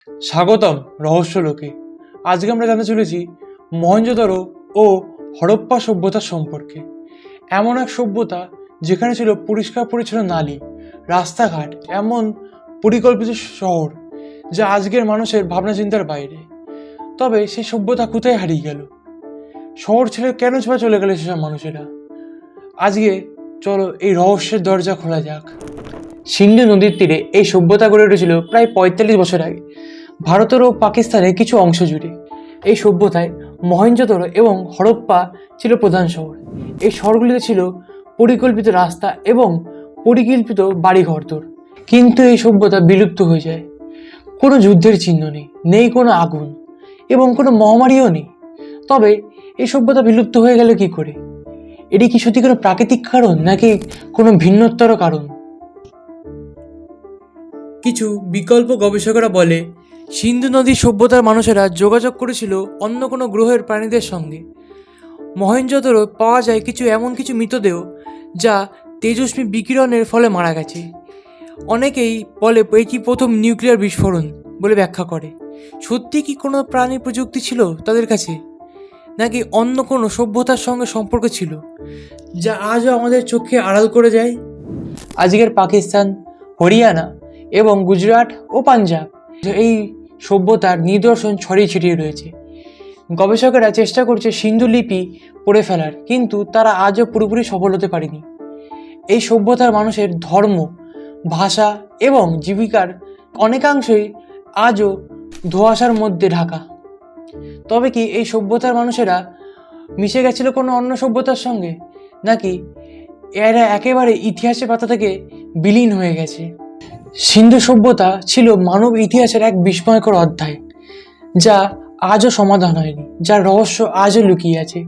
স্বাগতম রহস্য লোকে। আজকে আমরা জানতে চলেছি মহেঞ্জোদারো ও হরপ্পা সভ্যতার সম্পর্কে। এমন এক সভ্যতা যেখানে ছিল পরিষ্কার পরিচ্ছন্ন নালী, রাস্তাঘাট, এমন পরিকল্পিত শহর যা আজকের মানুষের ভাবনা চিন্তার বাইরে। তবে সেই সভ্যতা কোথায় হারিয়ে গেল? শহর ছেড়ে কেন চলে গেল সেসব মানুষেরা? আজকে চলো এই রহস্যের দরজা খোলা যাক। সিন্ধু নদীর তীরে এই সভ্যতা গড়ে উঠেছিল প্রায় ৪৫ বছর আগে, ভারতের ও পাকিস্তানের কিছু অংশ জুড়ে। এই সভ্যতায় মহেঞ্জোদারো এবং হরপ্পা ছিল প্রধান শহর। এই শহরগুলিতে ছিল পরিকল্পিত রাস্তা এবং পরিকল্পিত বাড়িঘরদোর। কিন্তু এই সভ্যতা বিলুপ্ত হয়ে যায়। কোনো যুদ্ধের চিহ্ন নেই, নেই কোনো আগুন এবং কোনো মহামারীও নেই। তবে এই সভ্যতা বিলুপ্ত হয়ে গেল কি করে? এটি কি সত্যি কোনো প্রাকৃতিক কারণ নাকি কোনো ভিন্নতর কারণ? কিছু বিকল্প গবেষকরা বলে সিন্ধু নদী সভ্যতার মানুষেরা যোগাযোগ করেছিল অন্য কোনো গ্রহের প্রাণীদের সঙ্গে। মহেঞ্জোদারো পাওয়া যায় এমন কিছু মৃতদেহ যা তেজস্ক্রিয় বিকিরণের ফলে মারা গেছে। অনেকেই বলে এটি প্রথম নিউক্লিয়ার বিস্ফোরণ বলে ব্যাখ্যা করে। সত্যি কি কোনো প্রাণী প্রযুক্তি ছিল তাদের কাছে, নাকি অন্য কোনো সভ্যতার সঙ্গে সম্পর্ক ছিল যা আজও আমাদের চোখে আড়াল করে যায়? আজকের পাকিস্তান, হরিয়ানা এবং গুজরাট ও পাঞ্জাব এই সভ্যতার নিদর্শন ছড়িয়ে ছিটিয়ে রয়েছে। গবেষকেরা চেষ্টা করছে সিন্ধু লিপি পড়ে ফেলার, কিন্তু তারা আজও পুরোপুরি সফল হতে পারেনি। এই সভ্যতার মানুষের ধর্ম, ভাষা এবং জীবিকার অনেকাংশই আজও ধোঁয়াশার মধ্যে ঢাকা। তবে কি এই সভ্যতার মানুষেরা মিশে গেছিল কোনো অন্য সভ্যতার সঙ্গে, নাকি এরা একেবারে ইতিহাসের পাতা থেকে বিলীন হয়ে গেছে? সিন্ধু সভ্যতা ছিল মানব ইতিহাসের এক বিস্ময়কর অধ্যায়, যা আজও সমাধান হয়নি, যার রহস্য আজও লুকিয়ে আছে,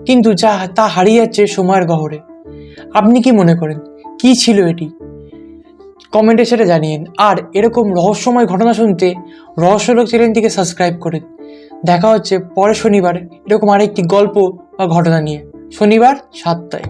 কিন্তু তা হারিয়ে যাচ্ছে সময়ের গহরে। আপনি কি মনে করেন, কি ছিল এটি? কমেন্টে সেটা জানিয়েন। আর এরকম রহস্যময় ঘটনা শুনতে রহস্যলোক চ্যানেলটিকে সাবস্ক্রাইব করেন। দেখা হচ্ছে পরের শনিবার এরকম আরেকটি গল্প বা ঘটনা নিয়ে, শনিবার ৭টায়।